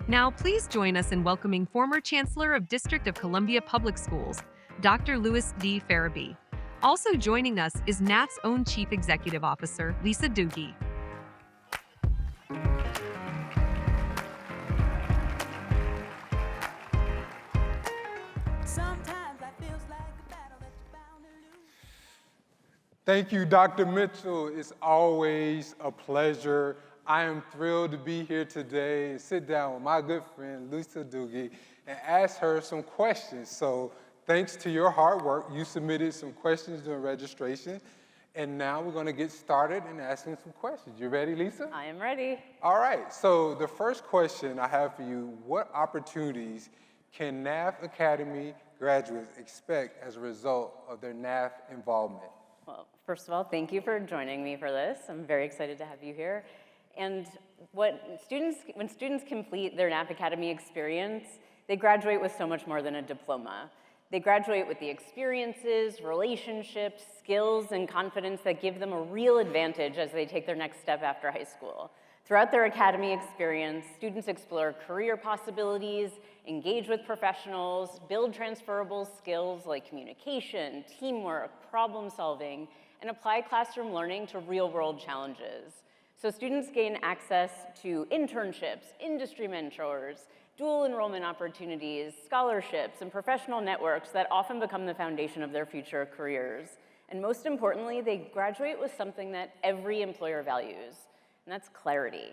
Now, please join us in welcoming former Chancellor of District of Columbia Public Schools, Dr. Louis D. Farabee. Also joining us is NAF's own Chief Executive Officer, Lisa Doogie. Thank you, Dr. Mitchell. It's always a pleasure. I am thrilled to be here today and sit down with my good friend, Lisa Doogie, and ask her some questions. So thanks to your hard work, you submitted some questions during registration, and now we're going to get started in asking some questions. You ready, Lisa? I am ready. All right, so the first question I have for you, what opportunities can NAF Academy graduates expect as a result of their NAF involvement? Well, first of all, thank you for joining me for this. I'm very excited to have you here. And when students complete their NAF Academy experience, they graduate with so much more than a diploma. They graduate with the experiences, relationships, skills, and confidence that give them a real advantage as they take their next step after high school. Throughout their academy experience, students explore career possibilities, engage with professionals, build transferable skills like communication, teamwork, problem solving, and apply classroom learning to real-world challenges. So students gain access to internships, industry mentors, dual enrollment opportunities, scholarships, and professional networks that often become the foundation of their future careers. And most importantly, they graduate with something that every employer values, and that's clarity.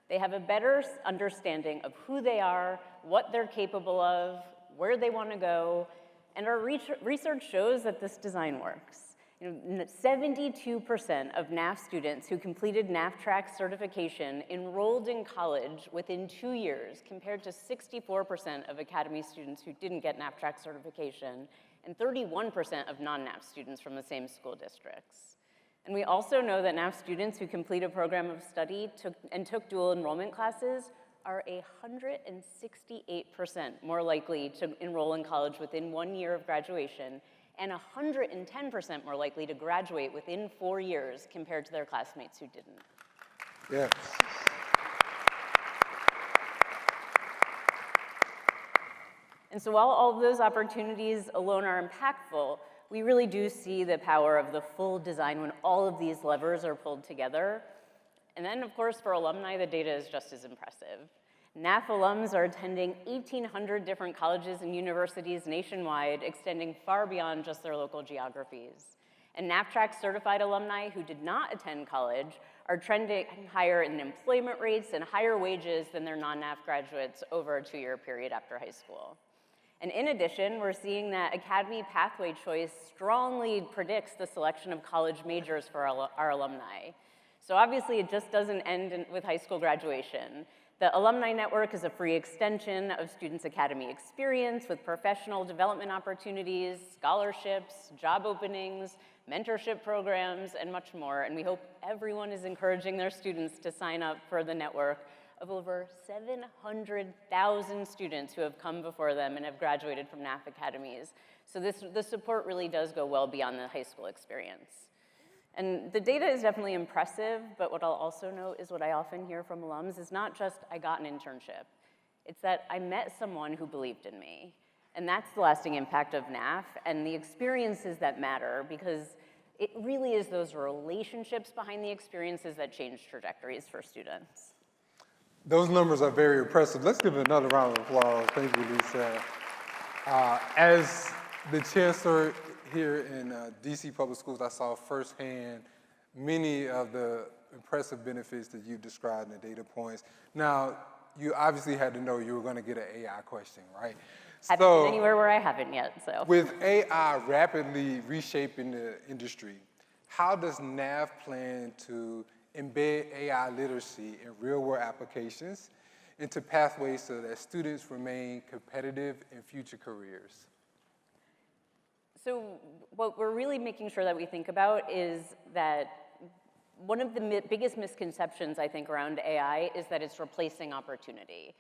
They have a better understanding of who they are, what they're capable of, where they want to go, and our research shows that this design works. 72% of NAF students who completed NAF track certification enrolled in college within 2 years, compared to 64% of Academy students who didn't get NAF track certification, and 31% of non-NAF students from the same school districts. And we also know that NAF students who complete a program of study took dual enrollment classes are 168% more likely to enroll in college within 1 year of graduation, and 110% more likely to graduate within 4 years compared to their classmates who didn't. Yes. And so while all of those opportunities alone are impactful, we really do see the power of the full design when all of these levers are pulled together. And then, of course, for alumni, the data is just as impressive. NAF alums are attending 1,800 different colleges and universities nationwide, extending far beyond just their local geographies. And NAF Track certified alumni who did not attend college are trending higher in employment rates and higher wages than their non-NAF graduates over a 2-year period after high school. And in addition, we're seeing that Academy pathway choice strongly predicts the selection of college majors for our alumni. So obviously, it just doesn't end with high school graduation. The Alumni Network is a free extension of Students' Academy experience with professional development opportunities, scholarships, job openings, mentorship programs, and much more. And we hope everyone is encouraging their students to sign up for the network of over 700,000 students who have come before them and have graduated from NAF academies. So the support really does go well beyond the high school experience. And the data is definitely impressive, but what I'll also note is what I often hear from alums is not just, I got an internship. It's that I met someone who believed in me. And that's the lasting impact of NAF and the experiences that matter, because it really is those relationships behind the experiences that change trajectories for students. Those numbers are very impressive. Let's give another round of applause. Thank you, Lisa. As the chancellor here in DC Public Schools, I saw firsthand many of the impressive benefits that you described in the data points. Now, you obviously had to know you were going to get an AI question, right? Haven't been anywhere where I haven't yet, so. With AI rapidly reshaping the industry, how does NAF plan to embed AI literacy in real-world applications into pathways so that students remain competitive in future careers? So what we're really making sure that we think about is that one of the biggest misconceptions, I think, around AI is that it's replacing opportunity.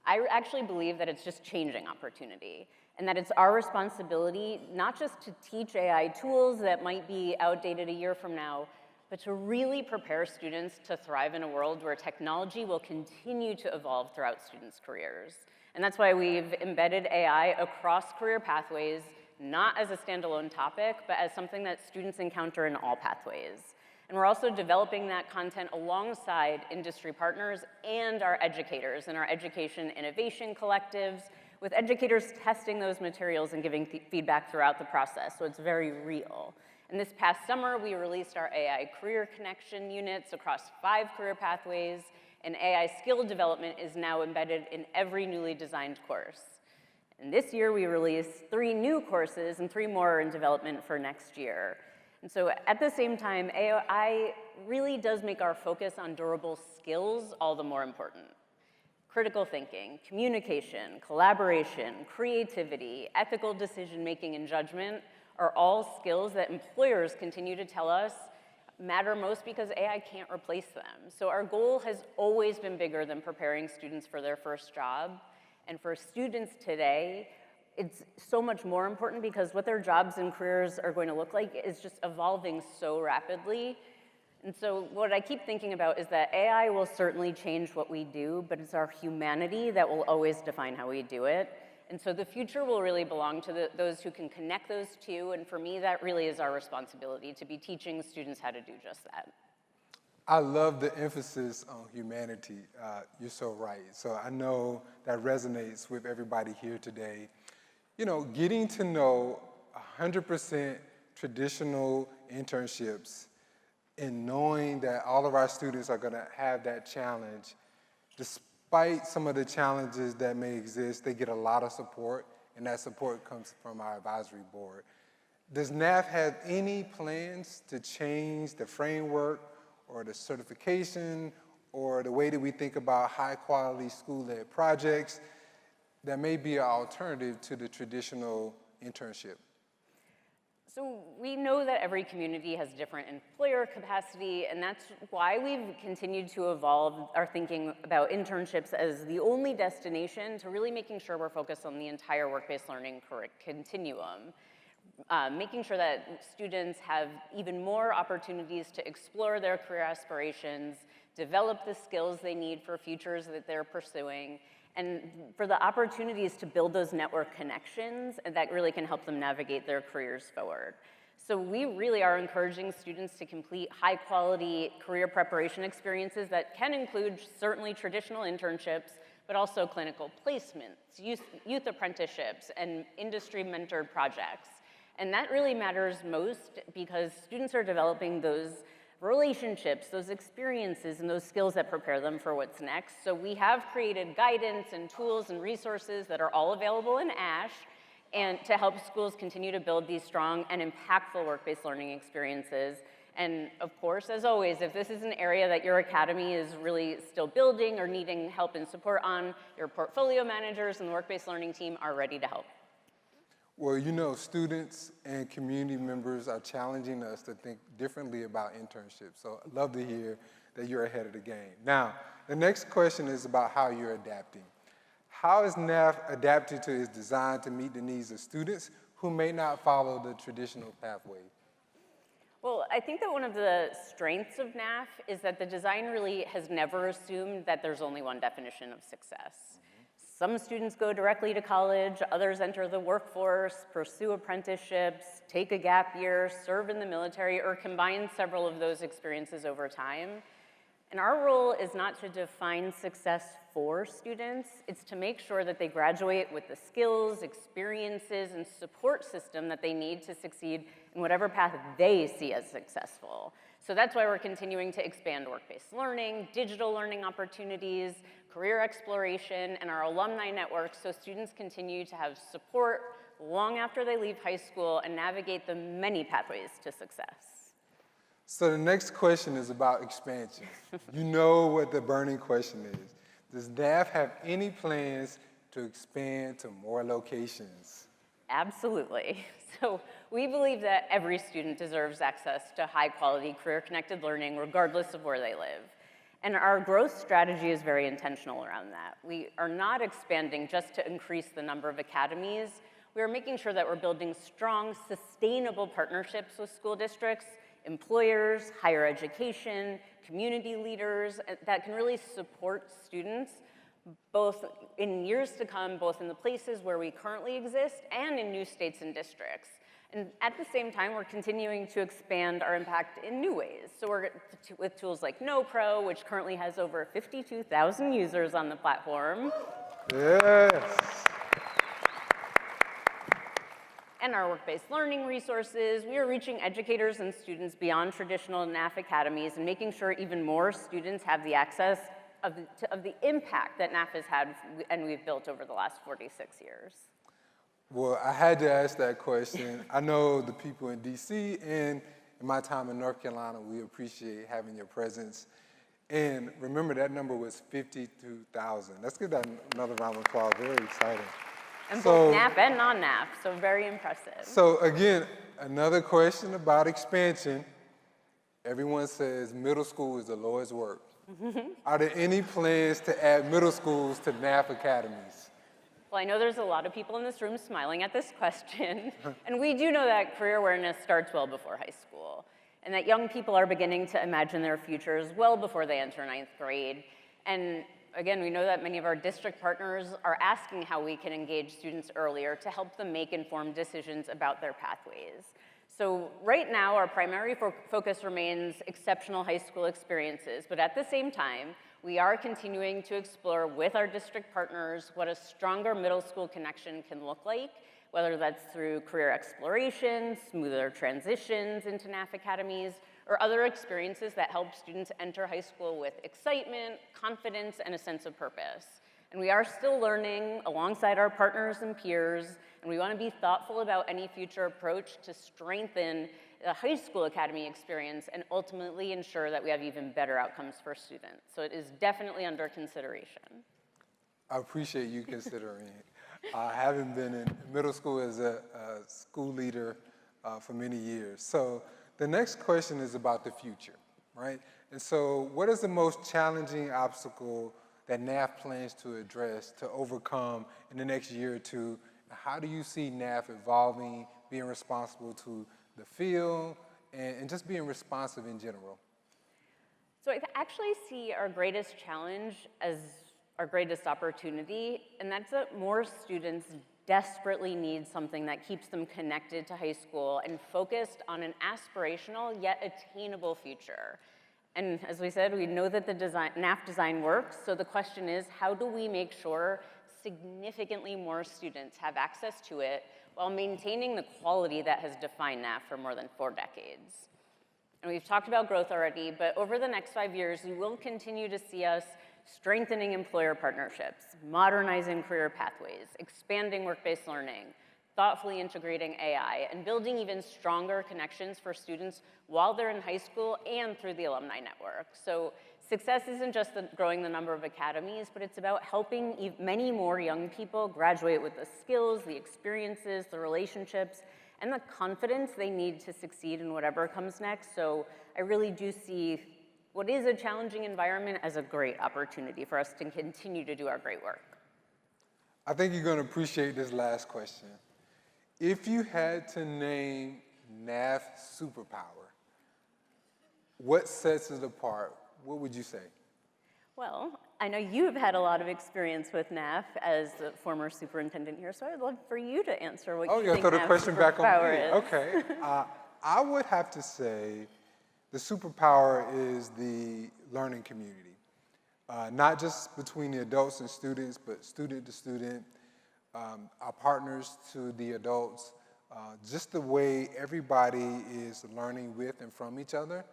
I actually believe that it's just changing opportunity, and that it's our responsibility not just to teach AI tools that might be outdated a year from now, but to really prepare students to thrive in a world where technology will continue to evolve throughout students' careers. And that's why we've embedded AI across career pathways, not as a standalone topic, but as something that students encounter in all pathways. And we're also developing that content alongside industry partners and our educators in our education innovation collectives, with educators testing those materials and giving feedback throughout the process, so it's very real. And this past summer, we released our AI career connection units across 5 career pathways, and AI skill development is now embedded in every newly designed course. And this year, we released 3 new courses and 3 more are in development for next year. And so at the same time, AI really does make our focus on durable skills all the more important. Critical thinking, communication, collaboration, creativity, ethical decision-making, and judgment are all skills that employers continue to tell us matter most because AI can't replace them. So our goal has always been bigger than preparing students for their first job. And for students today, it's so much more important because what their jobs and careers are going to look like is just evolving so rapidly. And so what I keep thinking about is that AI will certainly change what we do, but it's our humanity that will always define how we do it. And so the future will really belong to those who can connect those two, and for me, that really is our responsibility, to be teaching students how to do just that. I love the emphasis on humanity. You're so right. So I know that resonates with everybody here today. You know, getting to know 100% traditional internships and knowing that all of our students are going to have that challenge, despite some of the challenges that may exist, they get a lot of support, and that support comes from our advisory board. Does NAF have any plans to change the framework or the certification or the way that we think about high-quality school-led projects that may be an alternative to the traditional internship? So we know that every community has different employer capacity, and that's why we've continued to evolve our thinking about internships as the only destination to really making sure we're focused on the entire work-based learning continuum. Making sure that students have even more opportunities to explore their career aspirations, develop the skills they need for futures that they're pursuing, and for the opportunities to build those network connections that really can help them navigate their careers forward. So we really are encouraging students to complete high-quality career preparation experiences that can include certainly traditional internships, but also clinical placements, youth apprenticeships, and industry-mentored projects. And that really matters most because students are developing those relationships, those experiences, and those skills that prepare them for what's next. So we have created guidance and tools and resources that are all available in ASH and to help schools continue to build these strong and impactful work-based learning experiences. And of course, as always, if this is an area that your academy is really still building or needing help and support on, your portfolio managers and the work-based learning team are ready to help. Well, you know, students and community members are challenging us to think differently about internships. So I'd love to hear that you're ahead of the game. Now, the next question is about how you're adapting. How is NAF adapting to its design to meet the needs of students who may not follow the traditional pathway? Well, I think that one of the strengths of NAF is that the design really has never assumed that there's only one definition of success. Some students go directly to college, others enter the workforce, pursue apprenticeships, take a gap year, serve in the military, or combine several of those experiences over time. And our role is not to define success for students, it's to make sure that they graduate with the skills, experiences, and support system that they need to succeed in whatever path they see as successful. So that's why we're continuing to expand work-based learning, digital learning opportunities, career exploration, and our alumni network so students continue to have support long after they leave high school and navigate the many pathways to success. So the next question is about expansion. You know what the burning question is. Does NAF have any plans to expand to more locations? Absolutely. So we believe that every student deserves access to high-quality career-connected learning regardless of where they live. And our growth strategy is very intentional around that. We are not expanding just to increase the number of academies. We are making sure that we're building strong, sustainable partnerships with school districts employers, higher education, community leaders that can really support students both in years to come, both in the places where we currently exist and in new states and districts. And at the same time, we're continuing to expand our impact in new ways. So we're with tools like NoPro, which currently has over 52,000 users on the platform. Yes. And our work-based learning resources. We are reaching educators and students beyond traditional NAF academies and making sure even more students have the access of the impact that NAF has had and we've built over the last 46 years. Well, I had to ask that question. I know the people in DC and in my time in North Carolina, we appreciate having your presence. And remember, that number was 52,000. Let's give that another round of applause. Very exciting. And both NAF and non-NAF, so very impressive. So again, another question about expansion. Everyone says middle school is the lowest work. Are there any plans to add middle schools to NAF academies? Well, I know there's a lot of people in this room smiling at this question, and we do know that career awareness starts well before high school, and that young people are beginning to imagine their futures well before they enter 9th grade. And again, we know that many of our district partners are asking how we can engage students earlier to help them make informed decisions about their pathways. So right now, our primary focus remains exceptional high school experiences, but at the same time, we are continuing to explore with our district partners what a stronger middle school connection can look like, whether that's through career exploration, smoother transitions into NAF academies, or other experiences that help students enter high school with excitement, confidence, and a sense of purpose. And we are still learning alongside our partners and peers, and we want to be thoughtful about any future approach to strengthen the high school academy experience and ultimately ensure that we have even better outcomes for students. So it is definitely under consideration. I appreciate you considering it. Having been in middle school as a school leader for many years. So the next question is about the future, right? And so what is the most challenging obstacle that NAF plans to address, to overcome in the next year or two? How do you see NAF evolving, being responsible to the field, and just being responsive in general? So I actually see our greatest challenge as our greatest opportunity, and that's that more students desperately need something that keeps them connected to high school and focused on an aspirational yet attainable future. And as we said, we know that the NAF design works, so the question is, how do we make sure significantly more students have access to it while maintaining the quality that has defined NAF for more than 4 decades? And we've talked about growth already, but over the next 5 years, you will continue to see us strengthening employer partnerships, modernizing career pathways, expanding work-based learning, thoughtfully integrating AI, and building even stronger connections for students while they're in high school and through the alumni network. So success isn't just growing the number of academies, but it's about helping many more young people graduate with the skills, the experiences, the relationships, and the confidence they need to succeed in whatever comes next. So I really do see what is a challenging environment as a great opportunity for us to continue to do our great work. I think you're going to appreciate this last question. If you had to name NAF superpower, what sets it apart? What would you say? Well, I know you've had a lot of experience with NAF as the former superintendent here, so I'd love for you to answer what you think throw the NAF question back on superpower me. is. Okay. I would have to say the superpower is the learning community. Not just between the adults and students, but student to student, our partners to the adults, just the way everybody is learning with and from each other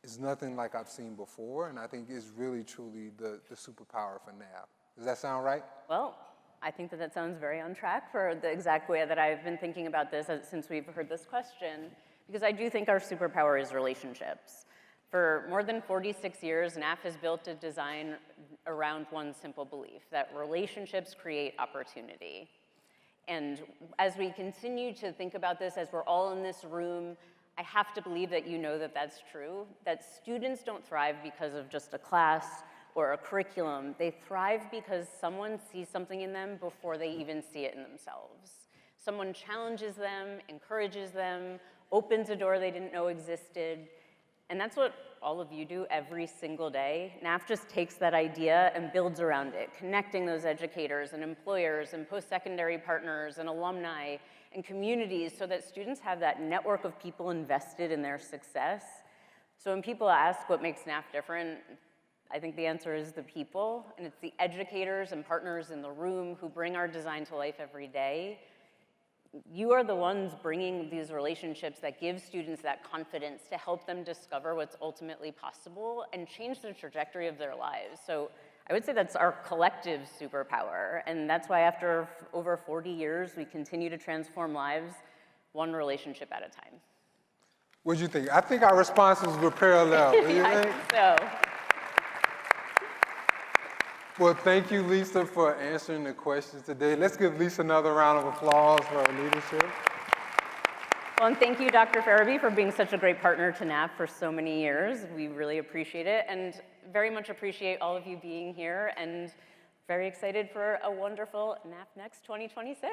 is nothing like I've seen before, and I think is really, truly the superpower for NAF. Does that sound right? Well, I think that sounds very on track for the exact way that I've been thinking about this since we've heard this question, because I do think our superpower is relationships. For more than 46 years, NAF has built a design around one simple belief, that relationships create opportunity. And as we continue to think about this, as we're all in this room, I have to believe that you know that that's true, that students don't thrive because of just a class or a curriculum. They thrive because someone sees something in them before they even see it in themselves. Someone challenges them, encourages them, opens a door they didn't know existed. And that's what all of you do every single day. NAF just takes that idea and builds around it, connecting those educators and employers and post-secondary partners and alumni and communities so that students have that network of people invested in their success. So when people ask what makes NAF different, I think the answer is the people, and it's the educators and partners in the room who bring our design to life every day. You are the ones bringing these relationships that give students that confidence to help them discover what's ultimately possible and change the trajectory of their lives. So I would say that's our collective superpower, and that's why after over 40 years, we continue to transform lives one relationship at a time. What'd you think? I think our responses were parallel. I think so. Well, thank you, Lisa, for answering the questions today. Let's give Lisa another round of applause for her leadership. Well, and thank you, Dr. Farabee, for being such a great partner to NAF for so many years. We really appreciate it, and very much appreciate all of you being here, and very excited for a wonderful NAF Next 2026.